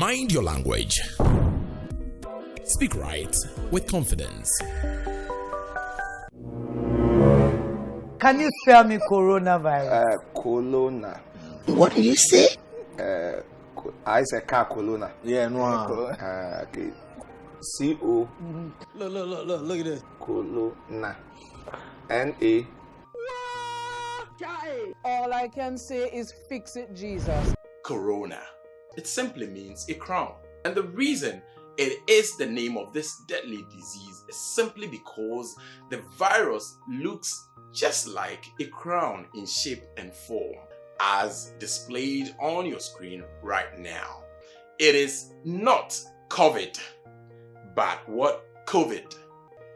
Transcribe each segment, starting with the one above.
Mind your language. Speak right with confidence. Can you spell me coronavirus? Corona. What did you say? I said corona. Yeah, no. Okay. C-O. Look at this. Corona. N-A. All I can say is fix it, Jesus. Corona. It simply means a crown. And the reason it is the name of this deadly disease is simply because the virus looks just like a crown in shape and form, as displayed on your screen right now. It is not COVID, but what? COVID.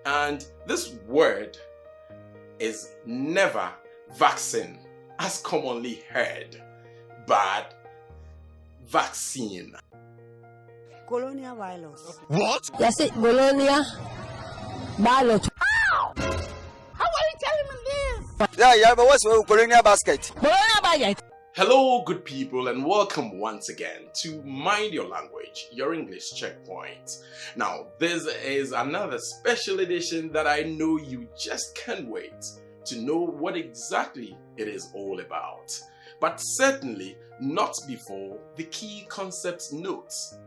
And this word is never vaccine, as commonly heard, but vaccine. Colonial virus. What? Yes, it Bologna virus. Yeah, but what's your colonial basket? Bologna virus. Hello, good people, and welcome once again to Mind Your Language, your English checkpoint. Now, this is another special edition that I know you just can't wait to know what exactly it is all about. But certainly not before the key concepts notes.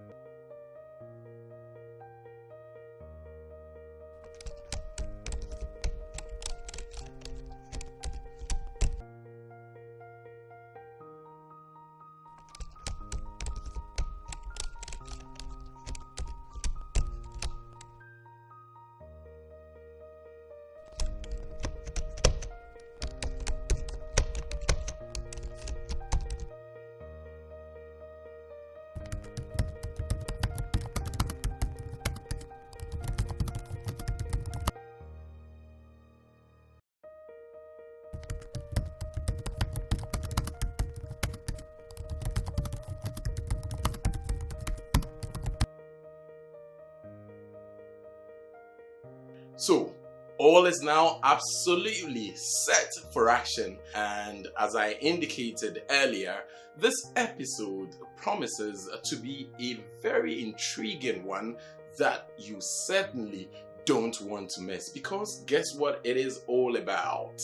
So, all is now absolutely set for action, and as I indicated earlier, this episode promises to be a very intriguing one that you certainly don't want to miss, because guess what it is all about?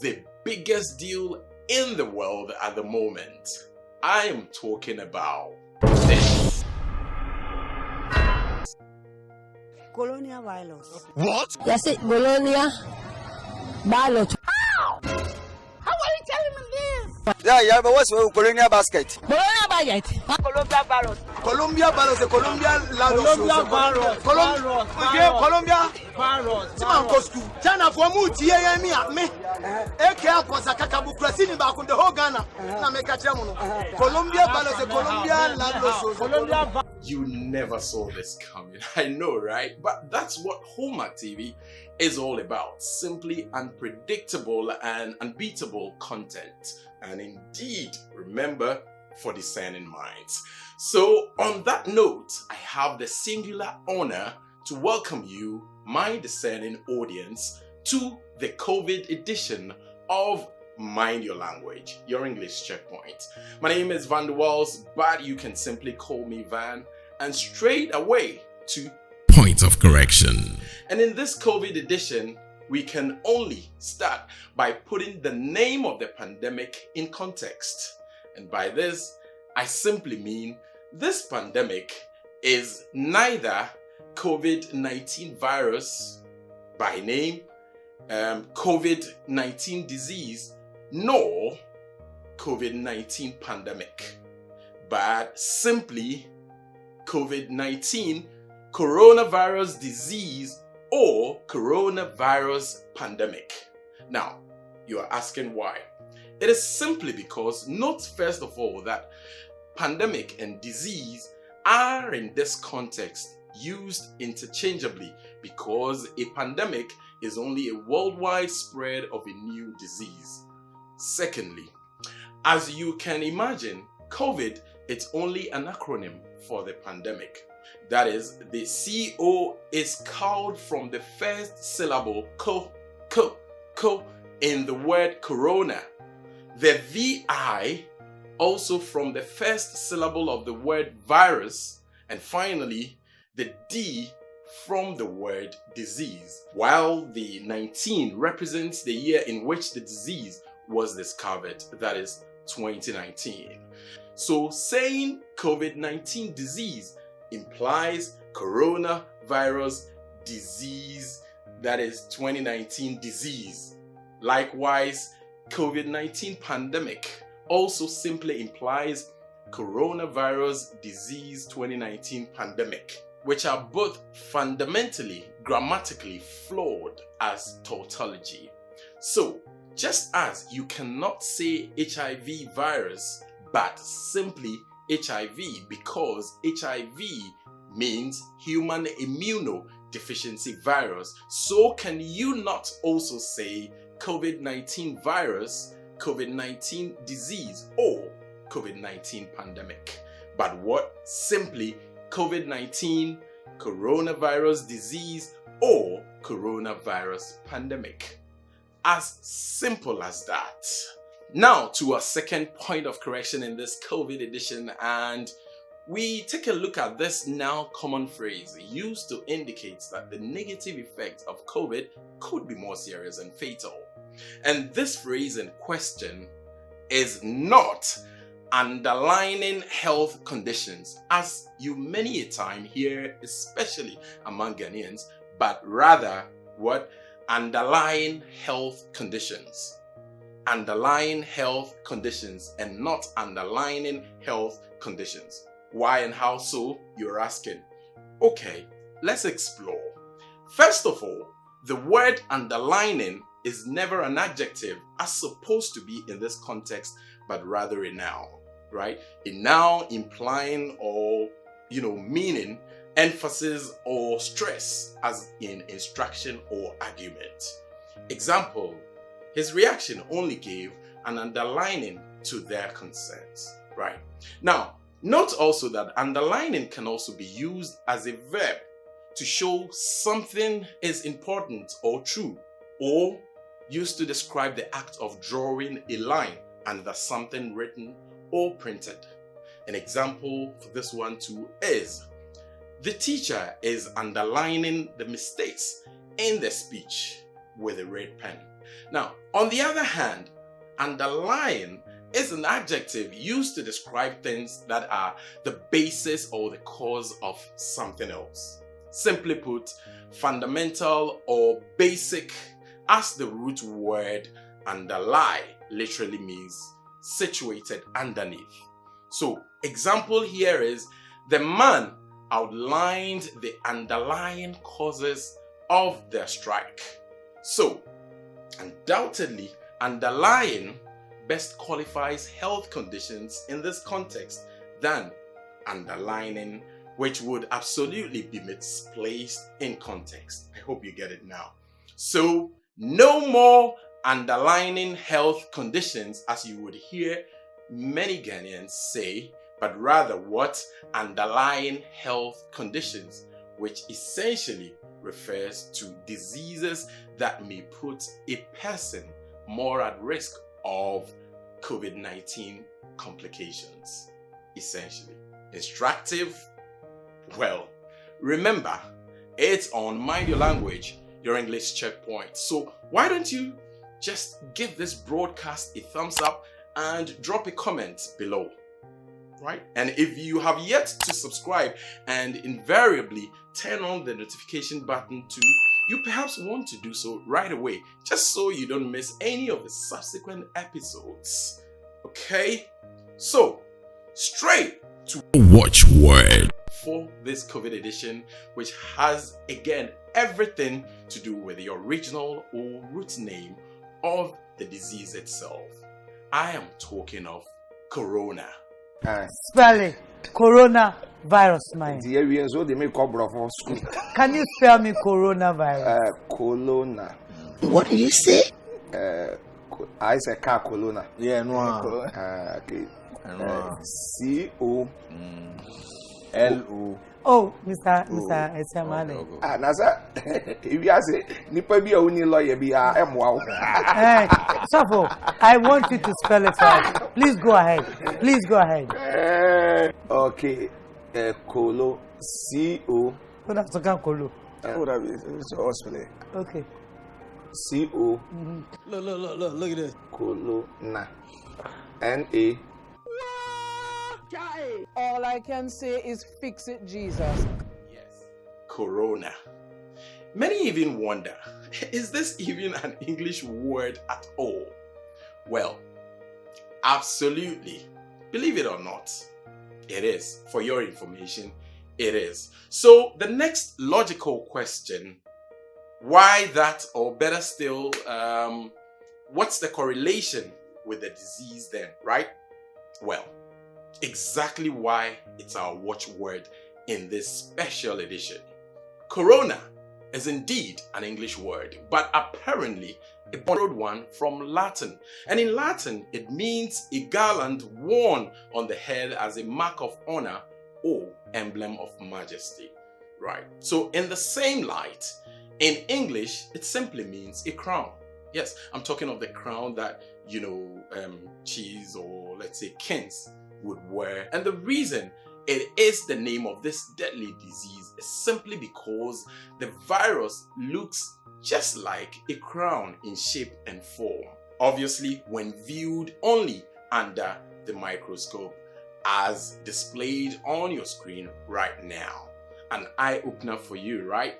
The biggest deal in the world at the moment. I am talking about this. Colonial virus. What? Yes, it Bologna virus. Yeah, but what's your colonial basket? Bologna virus. Colombia virus, Colombia virus. Colombia virus. China for me. The whole Ghana. Colombia virus, Colombia. You never saw this coming. I know, right? But that's what Hallmark TV is all about. Simply unpredictable and unbeatable content. And indeed, remember, for discerning minds. So on that note, I have the singular honor to welcome you, my discerning audience, to the COVID edition of Mind Your Language, your English checkpoint. My name is Van der Waals, but you can simply call me Van, and straight away to Point of correction. And in this COVID edition, we can only start by putting the name of the pandemic in context. And by this, I simply mean this pandemic is neither COVID-19 virus by name, COVID-19 disease, nor COVID-19 pandemic, but simply COVID-19 coronavirus disease or coronavirus pandemic. Now, you are asking why. It is simply because, note first of all that pandemic and disease are in this context used interchangeably, because a pandemic is only a worldwide spread of a new disease. Secondly, as you can imagine, COVID is only an acronym for the pandemic. That is, the CO is culled from the first syllable co in the word corona. The VI also from the first syllable of the word virus, and finally the D from the word disease, while the 19 represents the year in which the disease was discovered, that is 2019. So saying COVID-19 disease implies coronavirus disease, that is 2019 disease. Likewise, COVID-19 pandemic also simply implies coronavirus disease 2019 pandemic, which are both fundamentally grammatically flawed as tautology. So, just as you cannot say HIV virus but simply HIV because HIV means human immunodeficiency virus, so can you not also say COVID-19 virus, COVID-19 disease, or COVID-19 pandemic, but what? Simply COVID-19, coronavirus disease, or coronavirus pandemic. As simple as that. Now to our second point of correction in this COVID edition, and we take a look at this now common phrase used to indicate that the negative effects of COVID could be more serious and fatal. And this phrase in question is not underlining health conditions, as you many a time hear, especially among Ghanaians, but rather what? Underlying health conditions. Underlying health conditions and not underlining health conditions. Why and how so, you're asking? Okay, let's explore. First of all, the word underlining is never an adjective as supposed to be in this context, but rather a noun, right? A noun implying or, meaning, emphasis or stress, as in instruction or argument. Example, his reaction only gave an underlining to their concerns, right? Now, note also that underlining can also be used as a verb to show something is important or true, or used to describe the act of drawing a line under something written or printed. An example for this one too is, the teacher is underlining the mistakes in the speech with a red pen. Now, on the other hand, underlying is an adjective used to describe things that are the basis or the cause of something else. Simply put, fundamental or basic, as the root word underlie literally means situated underneath. So, example here is, the man outlined the underlying causes of their strike. So, undoubtedly, underlying best qualifies health conditions in this context than underlining, which would absolutely be misplaced in context. I hope you get it now. So, no more underlining health conditions, as you would hear many Ghanaians say, but rather what? Underlying health conditions, which essentially refers to diseases that may put a person more at risk of COVID-19 complications. Essentially. Instructive? Well, remember, it's on Mind Your Language, your English checkpoint. So why don't you just give this broadcast a thumbs up and drop a comment below, right? And if you have yet to subscribe and invariably turn on the notification button too, you perhaps want to do so right away, just so you don't miss any of the subsequent episodes. Okay? So, straight to Watchword for this COVID edition, which has again everything to do with the original or root name of the disease itself. I am talking of corona. Spell it. Coronavirus, man. Can you spell me coronavirus? Colonna. What do you say? I say car colonna. Yeah, no. Okay. No. COLO. Oh, Mr. Esemane. Nasa, if you say, Nipa be only lawyer be a wow. Suffer, I want you to spell it for us. Please go ahead. Please go ahead. Okay. Kolo. C-O. What have to come, Kolo? Okay. C-O. Look at this. Colonna. N-A. All I can say is fix it, Jesus. Yes, corona. Many even wonder, is this even an English word at all? Well, absolutely. Believe it or not, it is. For your information, it is. So the next logical question, why that, or better still, what's the correlation with the disease then, right? Well, exactly why it's our watchword in this special edition. Corona is indeed an English word, but apparently a borrowed one from Latin. And in Latin, it means a garland worn on the head as a mark of honor or emblem of majesty, right? So in the same light, in English, it simply means a crown. Yes, I'm talking of the crown that, cheese or let's say kings would wear. And the reason it is the name of this deadly disease is simply because the virus looks just like a crown in shape and form. Obviously, when viewed only under the microscope, as displayed on your screen right now. An eye-opener for you, right?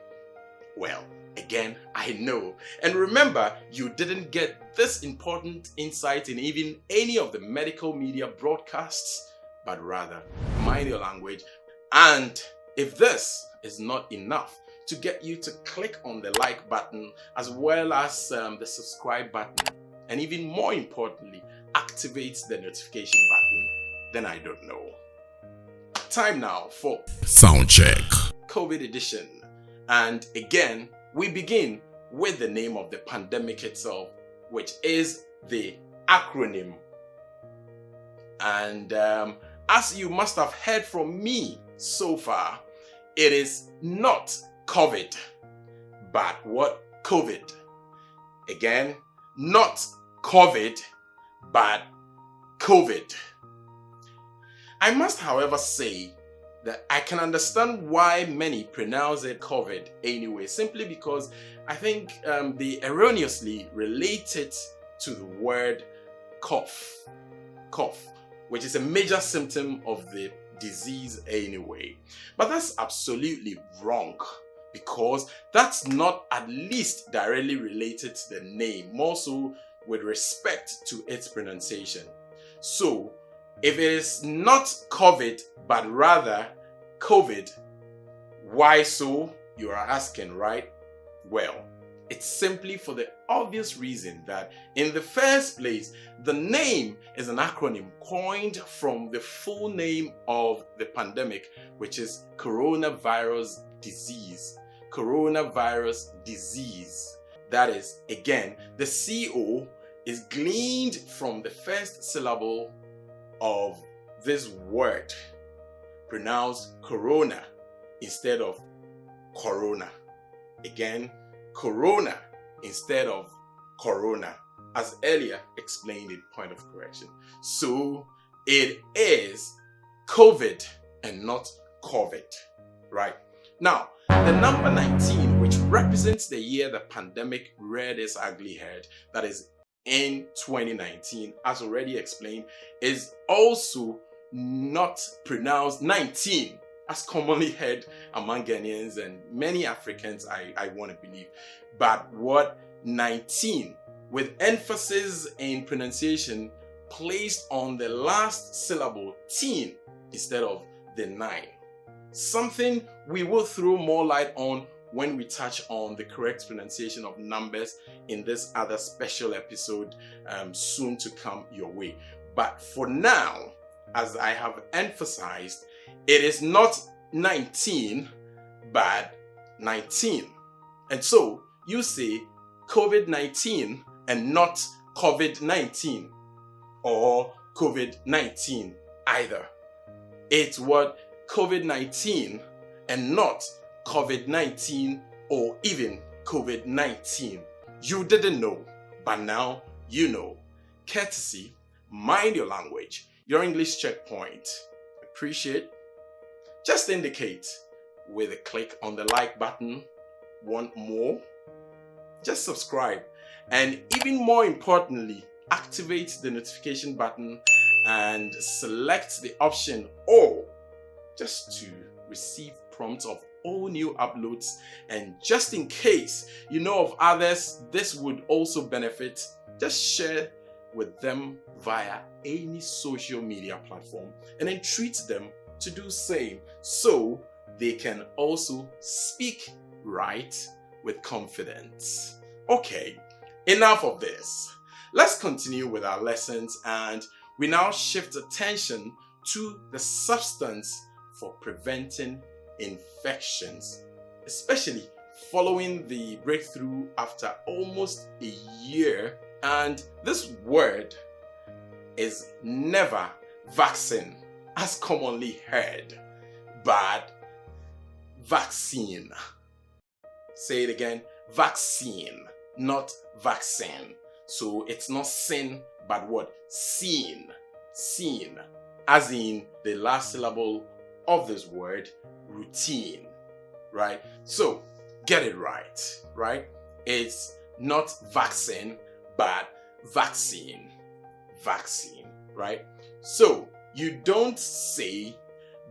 Well, again, I know. And remember, you didn't get this important insight in even any of the medical media broadcasts, but rather, mind your language. And if this is not enough to get you to click on the like button, as well as the subscribe button, and even more importantly, activate the notification button, then I don't know. Time now for Soundcheck. COVID edition. And again, we begin with the name of the pandemic itself, which is the acronym. And as you must have heard from me so far, it is not COVID, but what? COVID. Again, not COVID, but COVID. I must, however, say that I can understand why many pronounce it COVID anyway, simply because I think they erroneously relate it to the word cough, which is a major symptom of the disease anyway. But that's absolutely wrong, because that's not at least directly related to the name, more so with respect to its pronunciation. So, if it is not COVID, but rather COVID, why so? You are asking, right? Well, it's simply for the obvious reason that in the first place, the name is an acronym coined from the full name of the pandemic, which is coronavirus disease. Coronavirus disease. That is, again, the CO is gleaned from the first syllable of this word, pronounced corona instead of corona. Again, corona instead of corona, as earlier explained in point of correction. So it is COVID and not COVID, right? Now, the number 19, which represents the year the pandemic reared its ugly head, that is in 2019, as already explained, is also not pronounced 19, as commonly heard among Ghanaians and many Africans, I want to believe. But what? 19, with emphasis in pronunciation placed on the last syllable, teen, instead of the 9. Something we will throw more light on when we touch on the correct pronunciation of numbers in this other special episode soon to come your way. But for now, as I have emphasized, it is not 19, but 19. And so you say COVID-19 and not COVID-19 or COVID-19 either. It's what? COVID-19 and not COVID-19 or even COVID-19. You didn't know, but now you know. Courtesy, Mind Your Language, your English checkpoint. Appreciate? Just indicate with a click on the like button. Want more? Just subscribe, and even more importantly, activate the notification button and select the option all, just to receive prompts of all new uploads. And just in case you know of others this would also benefit, just share with them via any social media platform and entreat them to do same, so they can also speak right with confidence. Okay, enough of this. Let's continue with our lessons, and we now shift attention to the substance for preventing infections, especially following the breakthrough after almost a year. And this word is never vaccine, as commonly heard, but vaccine. Say it again, vaccine, not vaccine. So it's not sin, but what? Seen. Seen. As in the last syllable of this word, routine. Right? So get it right. Right? It's not vaccine, but vaccine. Vaccine. Right? So you don't say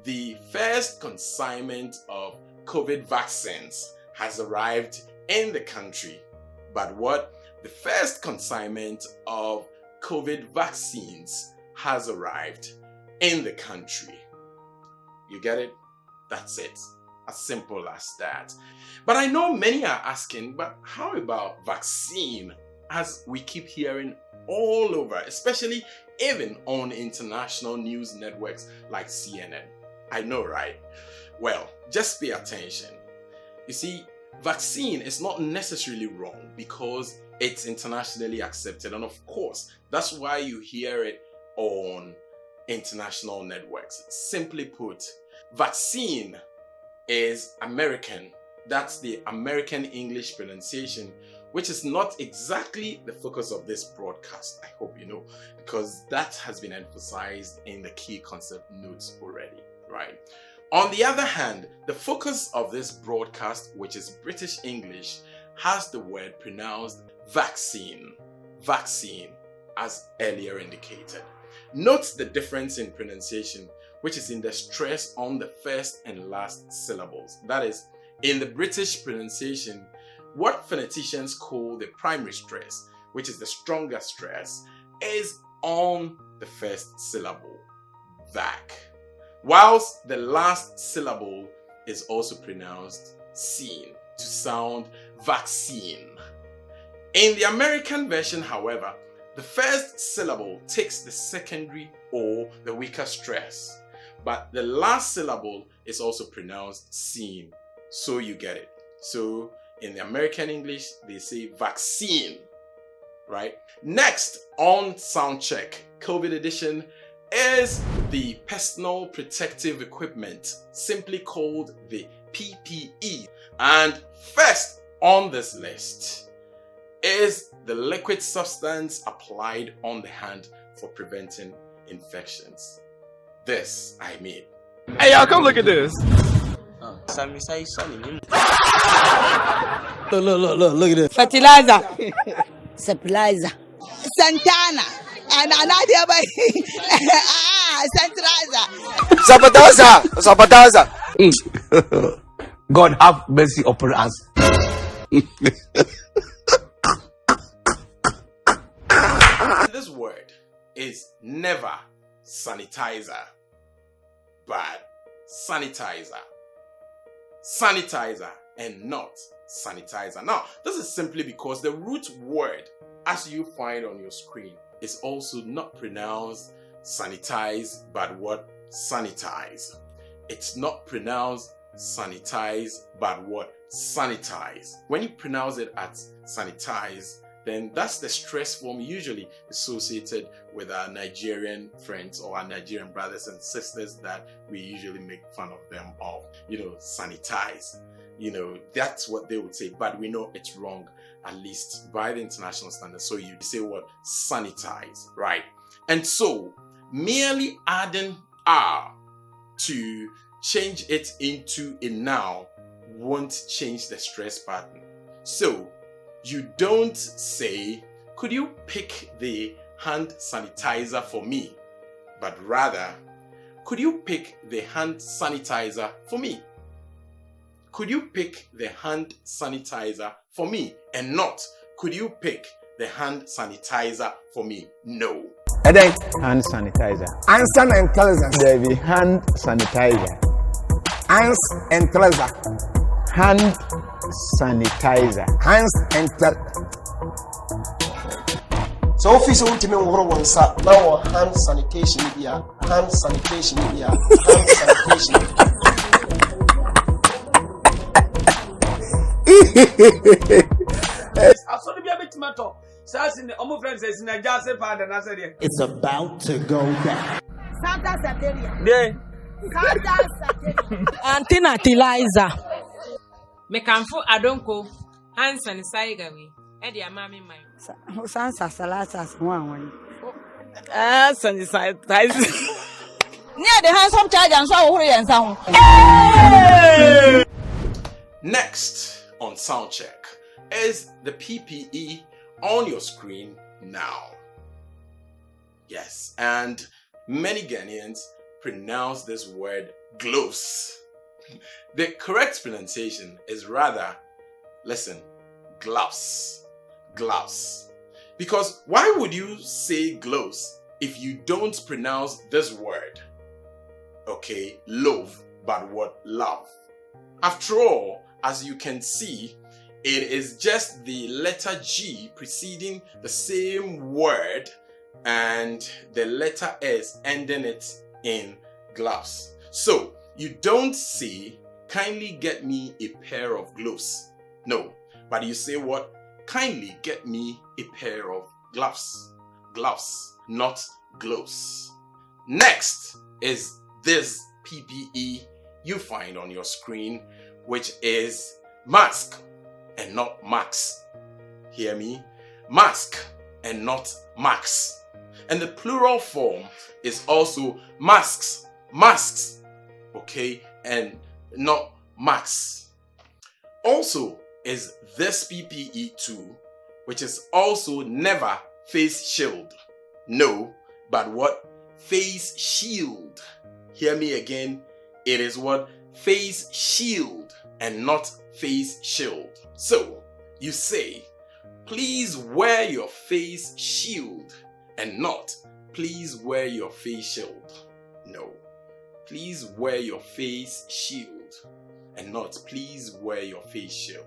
the first consignment of COVID vaccines has arrived in the country, but what? The first consignment of COVID vaccines has arrived in the country. You get it? That's it. As simple as that. But I know many are asking, but how about vaccine? As we keep hearing all over, especially even on international news networks like CNN. I know, right? Well, just pay attention. You see, vaccine is not necessarily wrong because it's internationally accepted, and of course that's why you hear it on international networks. Simply put, vaccine is American. That's the American English pronunciation, which is not exactly the focus of this broadcast. I hope you know, because that has been emphasized in the key concept notes already, right? On the other hand, the focus of this broadcast, which is British English, has the word pronounced vaccine. Vaccine, as earlier indicated. Note the difference in pronunciation, which is in the stress on the first and last syllables. That is, in the British pronunciation, what phoneticians call the primary stress, which is the stronger stress, is on the first syllable, vac. Whilst the last syllable is also pronounced seen to sound vaccine. In the American version, however, the first syllable takes the secondary or the weaker stress, but the last syllable is also pronounced seen, so you get it. So in the American English, they say vaccine, right? Next on Soundcheck, COVID edition, is the personal protective equipment, simply called the PPE. And first on this list is the liquid substance applied on the hand for preventing infections. This I mean. Hey y'all, come look at this. Look at this. Fertilizer. Suppleizer. Santana. And another by Sabataza. God have mercy upon us. This word is never sanitizer, but sanitizer. Sanitizer and not sanitizer. Now, this is simply because the root word, as you find on your screen, is also not pronounced sanitize, but what? Sanitize. It's not pronounced sanitize, but what? Sanitize. When you pronounce it as sanitize, then that's the stress form usually associated with our Nigerian friends or our Nigerian brothers and sisters that we usually make fun of them of. Sanitize. That's what they would say, but we know it's wrong, at least by the international standards. So you say what? Sanitize, right? And so merely adding R to change it into a noun won't change the stress pattern. So you don't say, could you pick the hand sanitizer for me? But rather, could you pick the hand sanitizer for me? Could you pick the hand sanitizer for me? And not, could you pick the hand sanitizer for me? No. And then Hand sanitizer. answer and intelligence. There be hand sanitizer. Hands and treasure. Hand sanitizer. Hands and So office ultimate one sa now hand sanitation here. Hand sanitation here. Hand sanitation. It's about to go down. Santa Sateria. Yeah. Santa Sateria. Antinatilizer. Mekanfo adonko hand sanitizer we. E dia mama mai. Sansa salatas one. Sanitizer. Near the handsome charge and so hurry and sound. Next on Soundcheck is the PPE on your screen now. Yes, and many Ghanaians pronounce this word gloves. The correct pronunciation is rather, listen, gloves. Gloves. Because why would you say gloves if you don't pronounce this word? Okay, love, but what? Love. After all, as you can see, it is just the letter G preceding the same word and the letter S ending it in gloves. So you don't say, kindly get me a pair of gloves. No, but you say what? Kindly get me a pair of gloves. Gloves, not gloves. Next is this PPE you find on your screen, which is mask and not max. Hear me? Mask and not max. And the plural form is also masks. Masks. Okay? And not max. Also is this PPE too, which is also never face shield. No, but what? Face shield. Hear me again. It is what? Face shield and not face shield. So you say, please wear your face shield and not please wear your face shield. No, please wear your face shield and not please wear your face shield.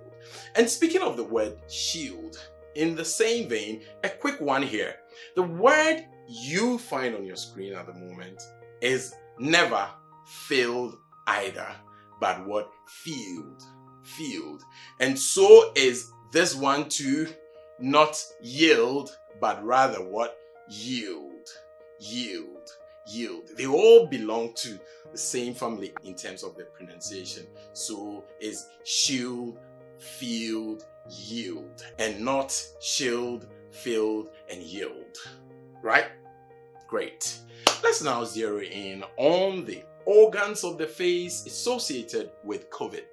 And speaking of the word shield, in the same vein, a quick one here. The word you find on your screen at the moment is never filled either, but what? Field. Field. And so is this one too, not yield, but rather what? Yield. Yield. Yield. They all belong to the same family in terms of the pronunciation. So is shield, field, yield, and not shield, field, and yield. Right? Great. Let's now zero in on the organs of the face associated with COVID.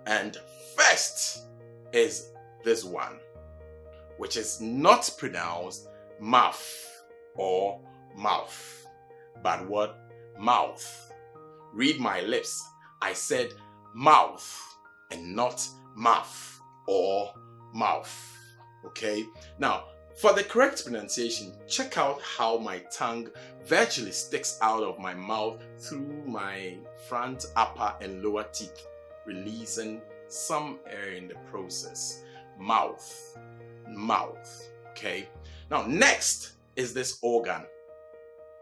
And first is this one, which is not pronounced mouth or mouth, but what? Mouth. Read my lips. I said mouth and not mouth or mouth. Okay? Now, for the correct pronunciation, check out how my tongue virtually sticks out of my mouth through my front, upper, and lower teeth, releasing some air in the process. Mouth. Mouth. Okay? Now, next is this organ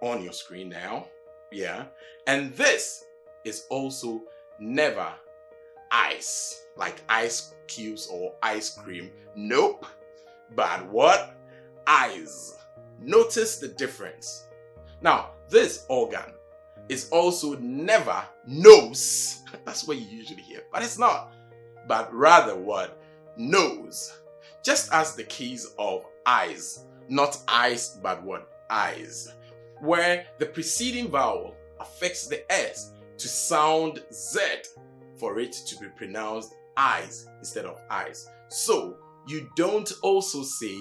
on your screen now. Yeah? And this is also never ice, like ice cubes or ice cream. Nope. but what? Eyes. Notice the difference. Now, this organ is also never nose. That's what you usually hear, but it's not. But rather what? Nose. Just as the case of eyes, not eyes, but what? Eyes. Where the preceding vowel affects the S to sound Z for it to be pronounced eyes instead of eyes. So you don't also say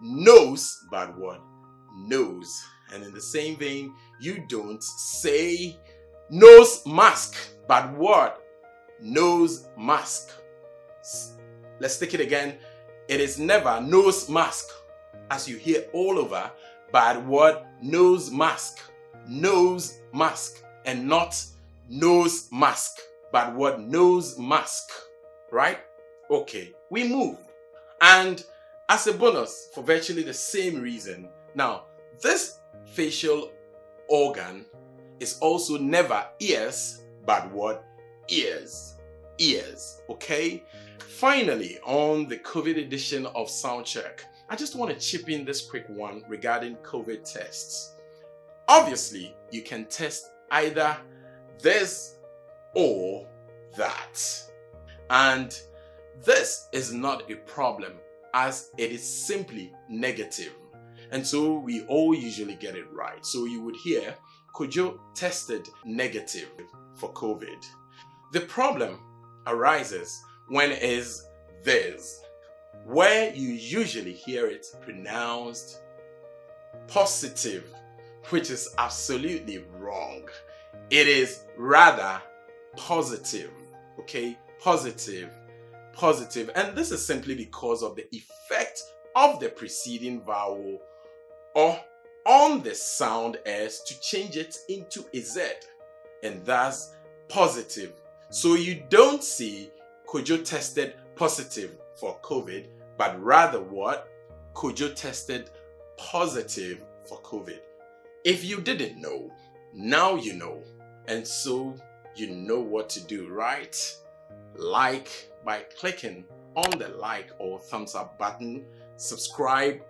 nose, but what? Nose. And in the same vein, you don't say nose mask, but what? Nose mask. Let's take it again. It is never nose mask, as you hear all over, but what? Nose mask. Nose mask. And not nose mask, but what? Nose mask. Right? Okay, we move. And as a bonus, for virtually the same reason, now, this facial organ is also never ears, but what? Ears. Ears. Okay? Finally, on the COVID edition of Soundcheck, I just want to chip in this quick one regarding COVID tests. Obviously, you can test either this or that. And this is not a problem, as it is simply negative. And so we all usually get it right. So you would hear, Kojo tested negative for COVID. The problem arises when it is this, where you usually hear it pronounced positive, which is absolutely wrong. It is rather positive, okay? Positive, positive. And this is simply because of the effect of the preceding vowel or on the sound S to change it into a Z, and thus positive. So you don't see Kojo tested positive for COVID, but rather what? Kojo tested positive for COVID. If you didn't know, now you know. And so you know what to do, right? Like by clicking on the like or thumbs up button, subscribe,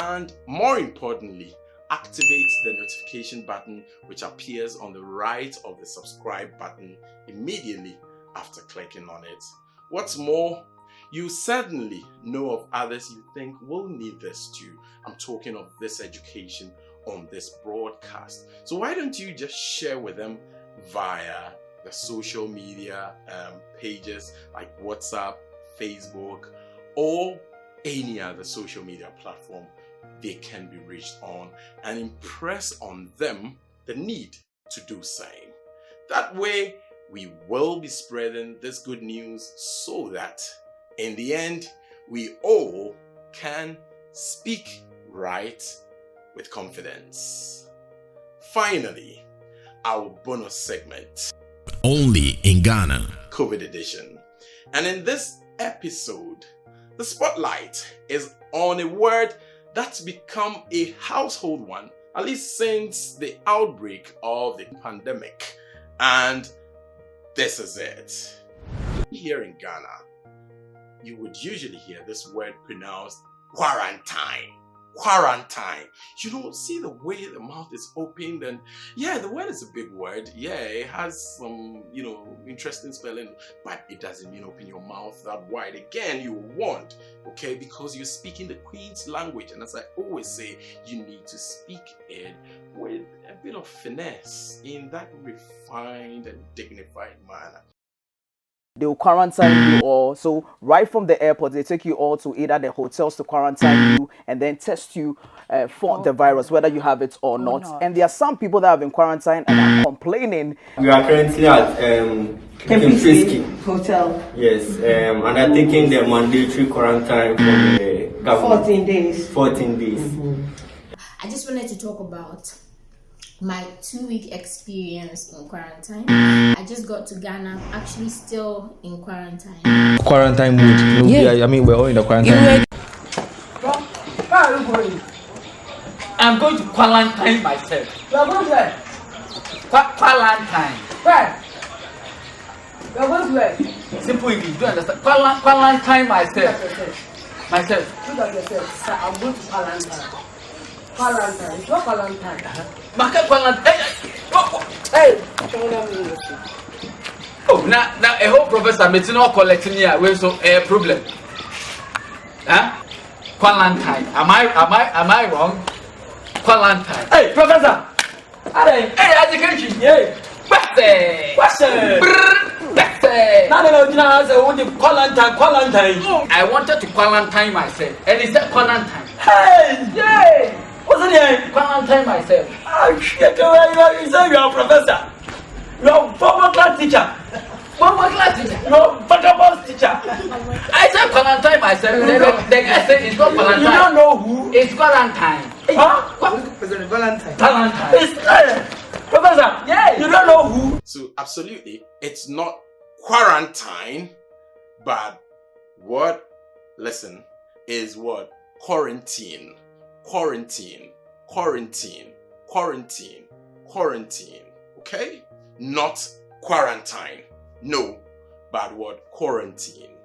and more importantly, activate the notification button which appears on the right of the subscribe button immediately after clicking on it. What's more, you certainly know of others you think will need this too. I'm talking of this education on this broadcast. So why don't you just share with them via the social media pages like WhatsApp, Facebook, or any other social media platform they can be reached on, and impress on them the need to do same. That way, we will be spreading this good news so that in the end, we all can speak right with confidence. Finally, our bonus segment. Only in Ghana. COVID edition. And in this episode, the spotlight is on a word that's become a household one, at least since the outbreak of the pandemic. And this is it. Here in Ghana, you would usually hear this word pronounced quarantine. Quarantine. You don't see the way the mouth is opened, and yeah, the word is a big word. Yeah, it has some, interesting spelling, but it doesn't mean open your mouth that wide. Again, you want, okay, because you're speaking the Queen's language, and as I always say, you need to speak it with a bit of finesse in that refined and dignified manner. They will quarantine you all. So right from the airport, they take you all to either the hotels to quarantine you and then test you for the virus, whether you have it or not. And there are some people that have been quarantined and are complaining. We are currently at Kempinski Hotel. Yes, and I'm taking the mandatory quarantine from the government. 14 days. 14 days. Mm-hmm. I just wanted to talk about my 2-week experience in quarantine. I just got to Ghana, actually still in quarantine. Quarantine mood. I mean, we're all in the quarantine mood. Where are you going? I'm going to quarantine myself. You are going where? Quarantine. Where? You are going where? Simple English, do you understand? Quarantine myself. Myself. Look at yourself. Sir, I'm going to Valentine. Valentine. It's not Valentine. Market Valentine. Hey. Oh, now a whole professor meeting all collecting here. Where's so a problem? Huh? Valentine. Am I wrong? Valentine. Hey, professor. Hey, education. Hey. Question. I wanted to quarantine myself, and it's that quarantine. Hey, what's the name? Quarantine myself. Oh shit! You say you're a professor. You're a former class teacher. Former class teacher. You're a vagabond teacher. I said quarantine myself. The guy said it's not quarantine. You don't know who? It's quarantine. Huh? Valentine. Valentine. It's Professor. Yeah. You don't know who? So absolutely, it's not quarantine, but what? Listen, is what? Quarantine. Quarantine. Quarantine. Quarantine. Quarantine. Okay? Not quarantine. No, but what? Quarantine.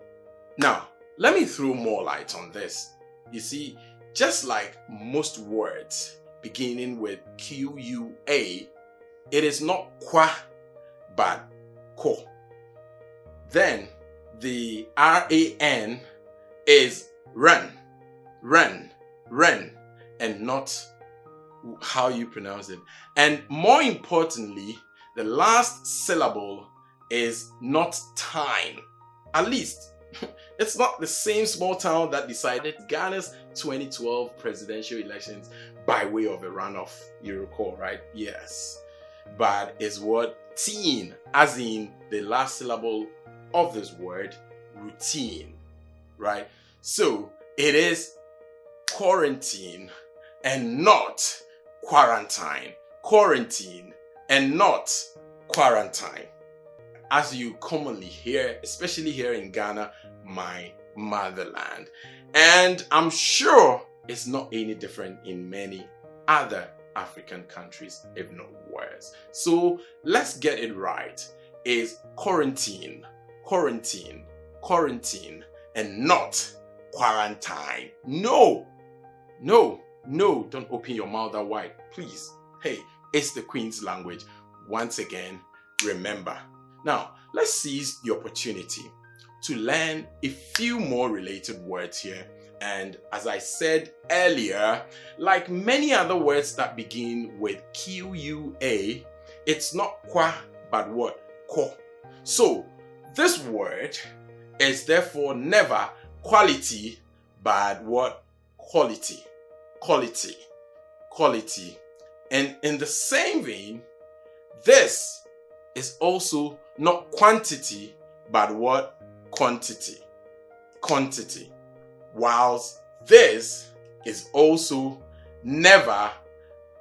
Now, let me throw more light on this. You see, just like most words beginning with QUA, it is not qua, but ko. Then the RAN is run, and not how you pronounce it. And more importantly, the last syllable is not time. At least, it's not the same small town that decided Ghana's 2012 presidential elections by way of a runoff. You recall, right? Yes. But is what? Teen, as in the last syllable of this word, routine, right? So it is quarantine and not quarantine. Quarantine and not quarantine. As you commonly hear, especially here in Ghana, my motherland. And I'm sure it's not any different in many other African countries, if not worse. So let's get it right. Is quarantine, quarantine, quarantine, and not quarantine. No, don't open your mouth that wide, please. Hey, it's the Queen's language. Once again, remember. Now, let's seize the opportunity to learn a few more related words here. And as I said earlier, like many other words that begin with QUA, it's not qua, but what? Ko. So, this word is therefore never quality, but what? Quality. Quality. Quality. And in the same vein, this is also not quantity, but what? Quantity. Quantity. Whilst this is also never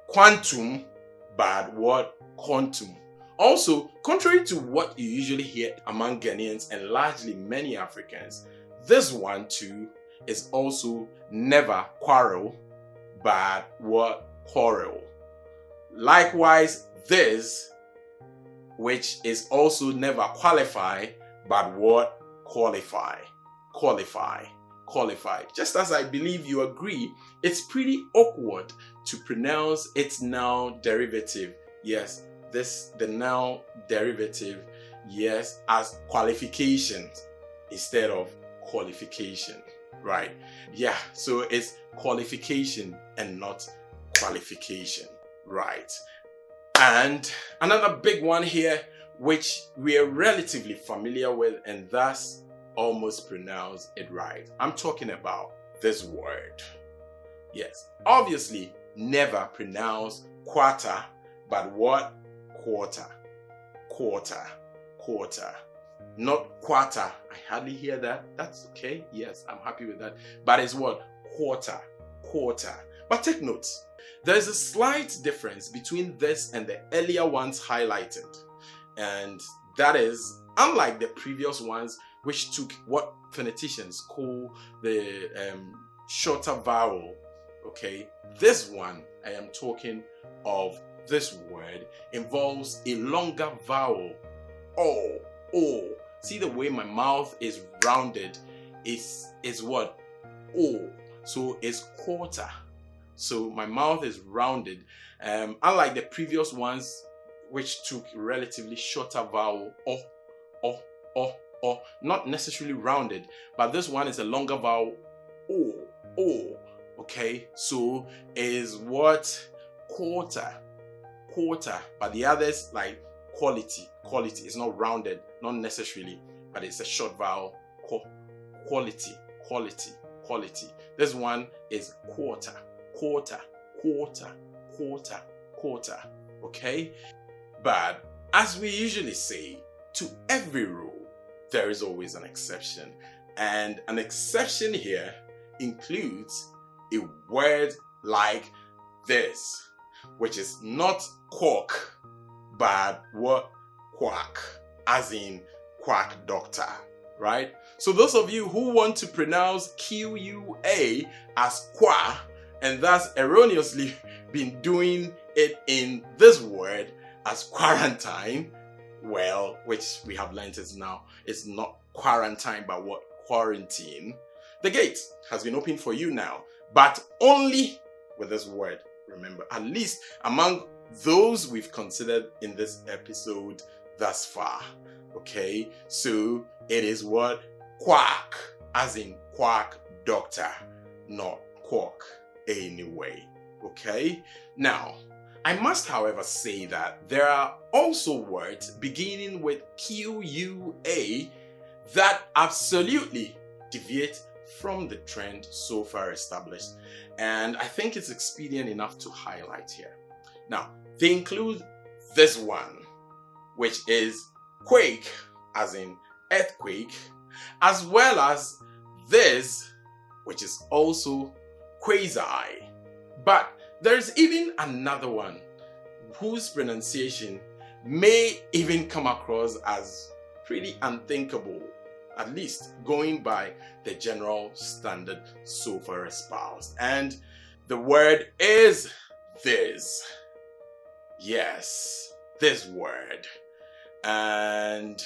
quantum, but what? Quantum. Also, contrary to what you usually hear among Ghanaians and largely many Africans, this one too is also never quarrel, but what? Quarrel. Likewise, this, which is also never qualify, but what? Qualify. Qualify. Qualified. Just as I believe you agree, it's pretty awkward to pronounce its noun derivative. Yes, the noun derivative, yes, as qualifications instead of qualification, right? Yeah, so it's qualification and not qualification, right? And another big one here, which we are relatively familiar with and thus almost pronounce it right. I'm talking about this word. Yes, obviously never pronounce quarter, but what? Quarter. Quarter. Quarter. Not quarter. I hardly hear that. That's okay. Yes, I'm happy with that. But it's what? Quarter. Quarter. But take note. There's a slight difference between this and the earlier ones highlighted. And that is, unlike the previous ones, which took what phoneticians call the shorter vowel, okay? This one, I am talking of this word, involves a longer vowel. Oh. See the way my mouth is rounded is what? O. So it's quarter. So my mouth is rounded. Unlike the previous ones, which took relatively shorter vowel, o, not necessarily rounded, but this one is a longer vowel, o. Okay, so is what? Quarter, but the others like quality. It's not rounded, not necessarily, but it's a short vowel, quality. This one is quarter. Okay, but as we usually say, to every rule there is always an exception, and an exception here includes a word like this, which is not quark, but what? Quack, as in quack doctor, right? So those of you who want to pronounce QUA as qua, and thus erroneously been doing it in this word as quarantine, well, which we have learned is now, it's not quarantine, but what? Quarantine. The gate has been opened for you now, but only with this word. Remember, at least among those we've considered in this episode thus far. Okay, so it is what? Quack, as in quack doctor, not quark anyway. Okay, now I must however say that there are also words beginning with QUA that absolutely deviate from the trend so far established, and I think it's expedient enough to highlight here. Now, they include this one, which is quake, as in earthquake, as well as this, which is also quayside. But there's even another one whose pronunciation may even come across as pretty unthinkable, at least going by the general standard so far espoused. And the word is this. Yes, this word. And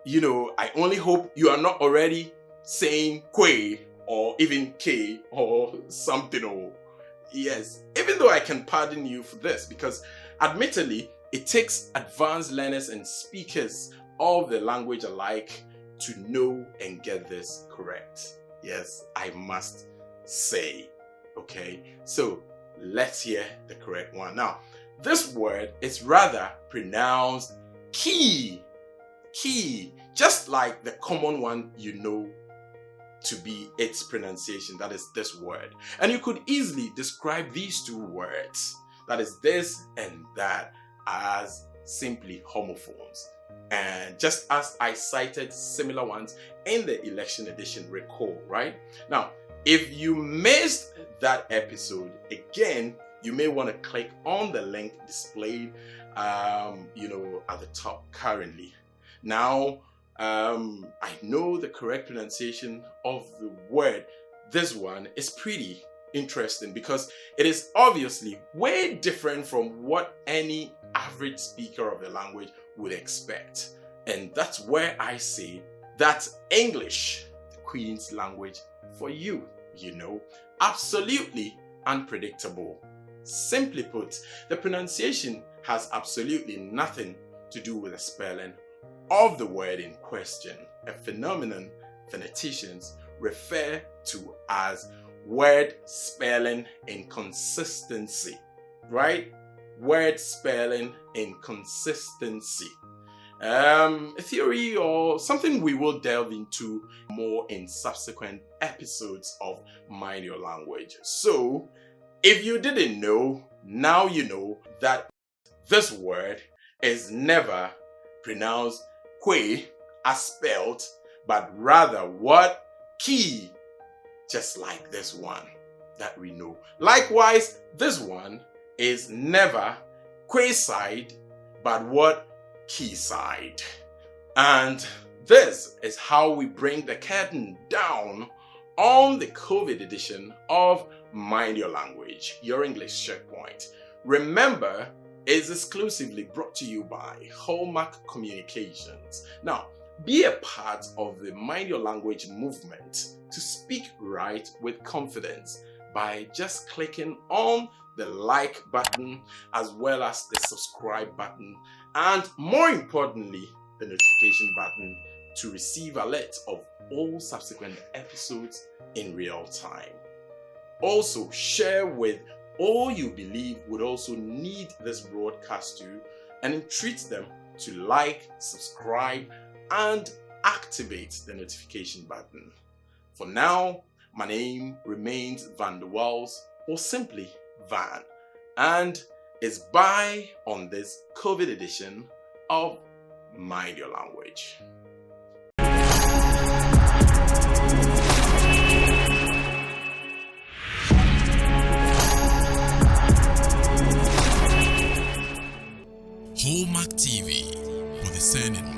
I only hope you are not already saying quay or even k or something. Or yes, even though I can pardon you for this, because admittedly it takes advanced learners and speakers of the language alike to know and get this correct. Yes, I must say. Okay, so let's hear the correct one. Now, this word is rather pronounced key, just like the common one you know to be its pronunciation, that is this word. And you could easily describe these two words, that is this and that, as simply homophones. And just as I cited similar ones in the election edition, recall, right? Now, if you missed that episode, again, you may want to click on the link displayed, at the top currently. Now, I know the correct pronunciation of the word. This one is pretty interesting because it is obviously way different from what any average speaker of the language would expect. And that's where I say that's English, the Queen's language, for you, absolutely unpredictable. Simply put, the pronunciation has absolutely nothing to do with the spelling of the word in question, a phenomenon phoneticians refer to as word spelling inconsistency, right? Word spelling inconsistency. A theory or something we will delve into more in subsequent episodes of Mind Your Language. So, if you didn't know, now you know that this word is never pronounced quay as spelled, but rather what? Key, just like this one that we know. Likewise, this one is never quayside, but what? Quayside. And this is how we bring the curtain down on the COVID edition of Mind Your Language, your English checkpoint. Remember, it's exclusively brought to you by Hallmark Communications. Now, Be a part of the Mind Your Language movement to speak right with confidence by just clicking on the like button as well as the subscribe button, and more importantly, the notification button to receive alerts of all subsequent episodes in real time. Also, share with all you believe would also need this broadcast too, and entreat them to like, subscribe, and activate the notification button. For now, my name remains Van de Waals, or simply Van, and is bye on this COVID edition of Mind Your Language. Hallmark TV, for the sending